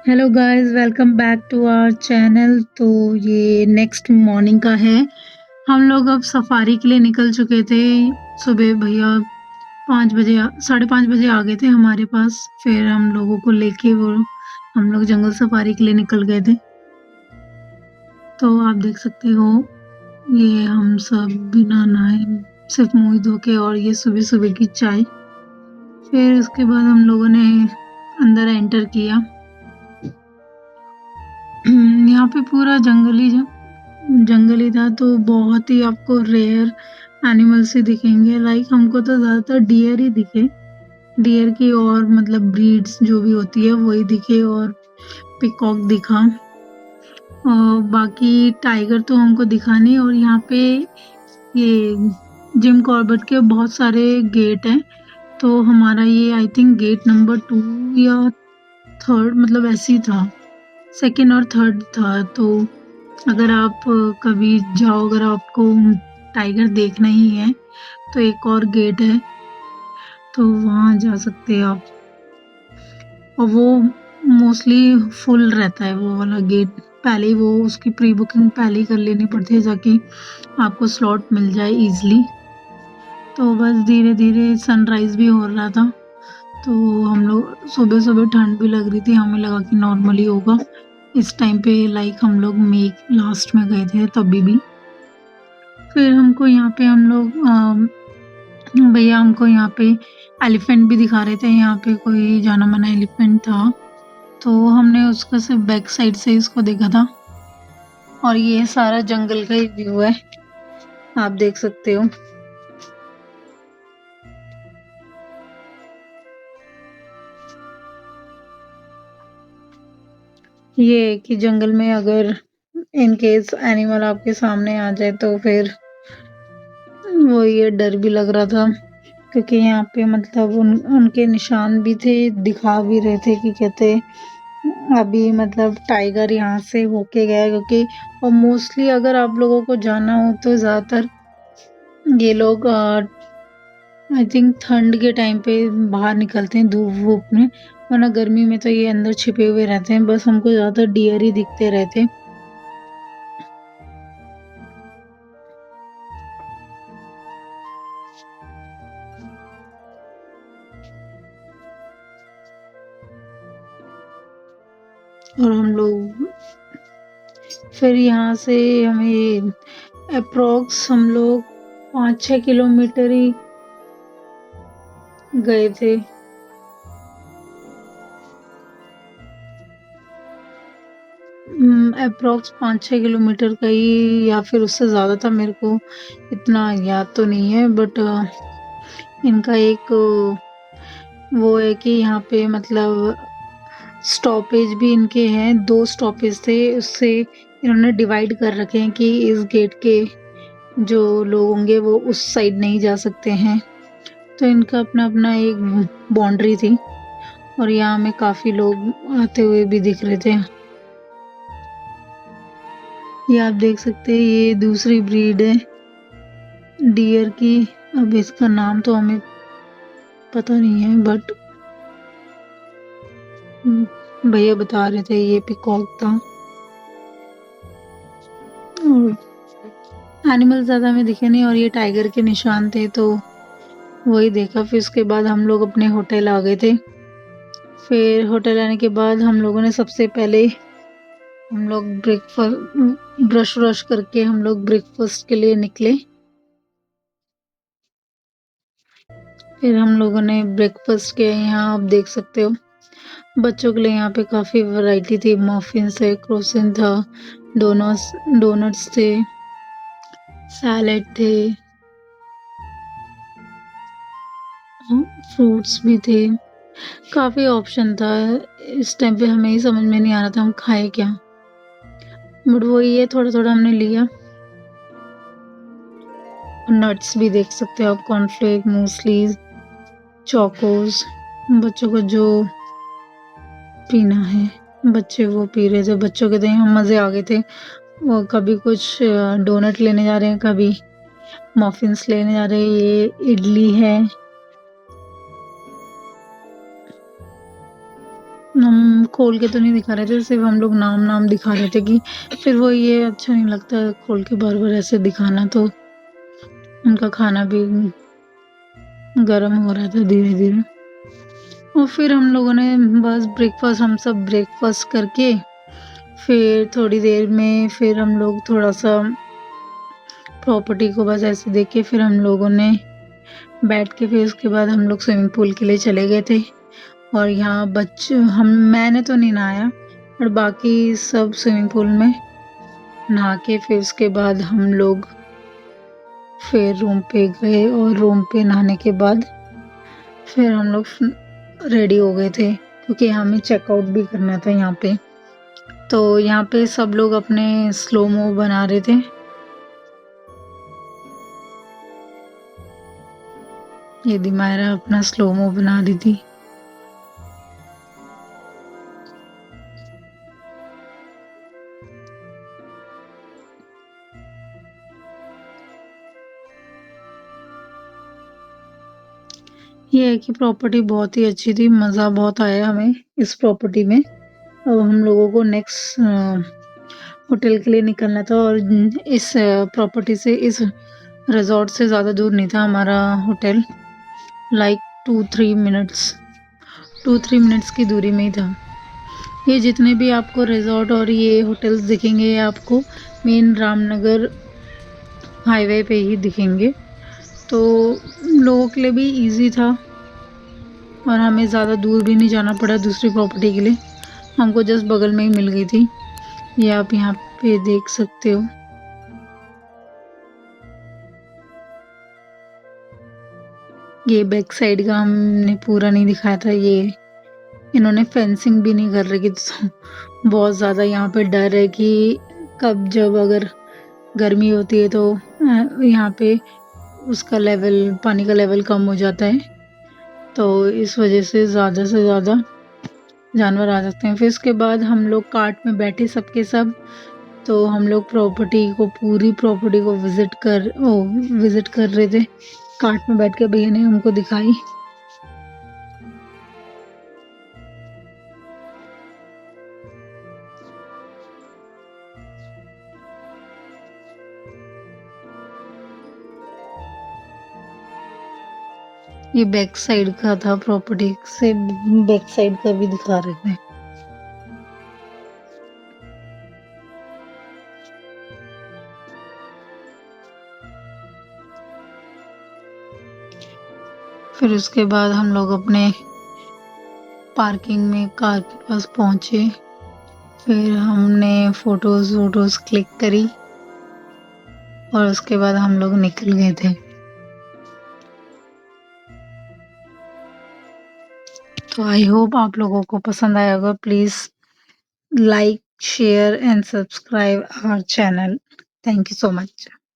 Hello guys, welcome back to our channel. तो ये next morning का है। हम लोग अब सफारी के लिए निकल चुके थे। सुबह भैया 5 बजे 5:30 बजे आ गए थे हमारे पास। फिर हम लोगों को लेके वो हम लोग जंगल सफारी के लिए निकल गए थे। तो आप देख सकते हो, ये हम सब बिना नहाए सिर्फ मुंह ही धो के, और ये सुबह सुबह की चाय। फिर उसके बाद हम लोगों ने अंदर एंटर किया। यहाँ पे पूरा जंगली था, तो बहुत ही आपको रेयर एनिमल्स ही दिखेंगे। लाइक हमको तो ज्यादातर डियर ही दिखे। डियर की और मतलब ब्रीड्स जो भी होती है वही दिखे, और पिकॉक दिखा। और बाकी टाइगर तो हमको दिखा नहीं। और यहाँ पे ये जिम कॉर्बेट के बहुत सारे गेट हैं। तो हमारा ये आई थिंक गेट नंबर 2 या थर्ड, मतलब ऐसे ही था। सेकंड और थर्ड था। तो अगर आप कभी जाओ, अगर आपको टाइगर देखना ही है तो एक और गेट है, तो वहां जा सकते हैं आप। और वो मोस्टली फुल रहता है वो वाला गेट। पहले ही वो उसकी प्री बुकिंग पहले ही कर लेनी पड़ती है, ताकि आपको स्लॉट मिल जाए इजीली। तो बस धीरे धीरे सनराइज भी हो रहा था। तो हम लोग सुबह सुबह ठंड भी लग रही थी, हमें लगा कि नॉर्मली होगा इस टाइम पे। लाइक हम लोग मई लास्ट में गए थे तभी भी। फिर हमको यहाँ पे हम लोग भैया हमको यहाँ पे एलिफेंट भी दिखा रहे थे। यहाँ पे कोई जाना माना एलिफेंट था, तो हमने उसका सिर्फ बैक साइड से इसको देखा था। और ये सारा जंगल का ही व्यू है, आप देख सकते हो। ये है कि जंगल में अगर इन केस एनिमल आपके सामने आ जाए तो फिर वो ये डर भी लग रहा था, क्योंकि यहाँ पे मतलब उनके निशान भी थे, दिखा भी रहे थे कि कहते अभी मतलब टाइगर यहाँ से होके गया। क्योंकि और मोस्टली अगर आप लोगों को जाना हो तो ज्यादातर ये लोग आई थिंक ठंड के टाइम पे बाहर निकलते हैं धूप वूप में, वरना गर्मी में तो ये अंदर छिपे हुए रहते हैं। बस हमको ज्यादातर डियर ही दिखते रहते। और हम लोग फिर यहाँ से हमें अप्रोक्स हम लोग 5-6 किलोमीटर ही गए थे। अप्रोक्स 5-6 किलोमीटर का ही, या फिर उससे ज्यादा था। मेरे को इतना याद तो नहीं है, बट इनका एक वो है कि यहाँ पे मतलब स्टॉपेज भी इनके हैं। 2 स्टॉपेज थे, उससे इन्होंने डिवाइड कर रखे हैं कि इस गेट के जो लोग होंगे वो उस साइड नहीं जा सकते हैं। तो इनका अपना अपना एक बाउंड्री थी। और यहाँ में काफी लोग आते हुए भी दिख रहे थे। ये आप देख सकते हैं, ये दूसरी ब्रीड है डियर की। अब इसका नाम तो हमें पता नहीं है, बट भैया बता रहे थे ये पिकॉक था। और एनिमल ज्यादा हमें दिखे नहीं, और ये टाइगर के निशान थे तो वही देखा। फिर उसके बाद हम लोग अपने होटल आ गए थे। फिर होटल आने के बाद हम लोगों ने सबसे पहले हम लोग ब्रेकफास्ट ब्रश व्रश करके हम लोग ब्रेकफास्ट के लिए निकले। फिर हम लोगों ने ब्रेकफास्ट किया। यहाँ आप देख सकते हो बच्चों के लिए यहाँ पे काफी वैरायटी थी। मफिन्स है, क्रोसन था, डोनट्स डोनट्स थे, सैलेड थे, फ्रूट्स भी थे। काफी ऑप्शन था। इस टाइम पे हमें ही समझ में नहीं आ रहा था हम खाए क्या, बट वो ये थोड़ा थोड़ा हमने लिया। नट्स भी देख सकते हो आप, कॉर्नफ्लेक, मूसली, चोकोस। बच्चों को जो पीना है बच्चे वो पी रहे थे। बच्चों के तो यहाँ मजे आ गए थे। वो कभी कुछ डोनट लेने जा रहे हैं, कभी मफिन्स लेने जा रहे हैं। ये इडली है, हम खोल के तो नहीं दिखा रहे थे, सिर्फ़ हम लोग नाम-नाम दिखा रहे थे कि फिर वो ये अच्छा नहीं लगता खोल के बार-बार ऐसे दिखाना, तो उनका खाना भी गरम हो रहा था धीरे-धीरे। और फिर हम लोगों ने बस ब्रेकफ़ास्ट हम सब ब्रेकफ़ास्ट करके फिर थोड़ी देर में फिर हम लोग थोड़ा-सा प्रॉपर्टी को बस ऐसे देख के फिर हम लोगों ने बैठ के फिर उसके बाद हम लोग स्विमिंग पूल के लिए चले गए थे। और यहाँ मैंने तो नहीं नहाया, पर बाकी सब स्विमिंग पूल में नहा के फिर उसके बाद हम लोग फिर रूम पे गए और रूम पे नहाने के बाद फिर हम लोग रेडी हो गए थे क्योंकि हमें चेकआउट भी करना था यहाँ पे। तो यहाँ पे सब लोग अपने स्लो मो बना रहे थे। ये दिमायरा अपना स्लो मो बना रही थी। ये है कि प्रॉपर्टी बहुत ही अच्छी थी, मज़ा बहुत आया हमें इस प्रॉपर्टी में। अब हम लोगों को नेक्स्ट होटल के लिए निकलना था और इस प्रॉपर्टी से इस रिज़ॉर्ट से ज़्यादा दूर नहीं था हमारा होटल, लाइक 2-3 मिनट्स की दूरी में ही था। ये जितने भी आपको रिज़ॉर्ट और ये होटल्स दिखेंगे, ये आपको मेन रामनगर हाईवे पे ही दिखेंगे। तो लोगों के लिए भी ईज़ी था और हमें ज़्यादा दूर भी नहीं जाना पड़ा दूसरी प्रॉपर्टी के लिए, हमको जस्ट बगल में ही मिल गई थी। ये आप यहाँ पे देख सकते हो। ये बैक साइड का हमने पूरा नहीं दिखाया था, ये इन्होंने फेंसिंग भी नहीं कर रखी, तो बहुत ज़्यादा यहाँ पे डर है कि कब जब अगर गर्मी होती है तो यहाँ पे उसका लेवल पानी का लेवल कम हो जाता है, तो इस वजह से ज़्यादा जानवर आ सकते हैं। फिर उसके बाद हम लोग कार्ट में बैठे सबके सब, तो हम लोग पूरी प्रॉपर्टी को विज़िट कर रहे थे। कार्ट में बैठ के भैया ने हमको दिखाई। ये बैक साइड का था, प्रॉपर्टी से बैक साइड का भी दिखा रहे थे। फिर उसके बाद हम लोग अपने पार्किंग में कार के पास पहुंचे। फिर हमने फोटोज़ क्लिक करी और उसके बाद हम लोग निकल गए थे। तो आई होप आप लोगों को पसंद आया होगा। Please like, share and subscribe our channel. Thank you so much.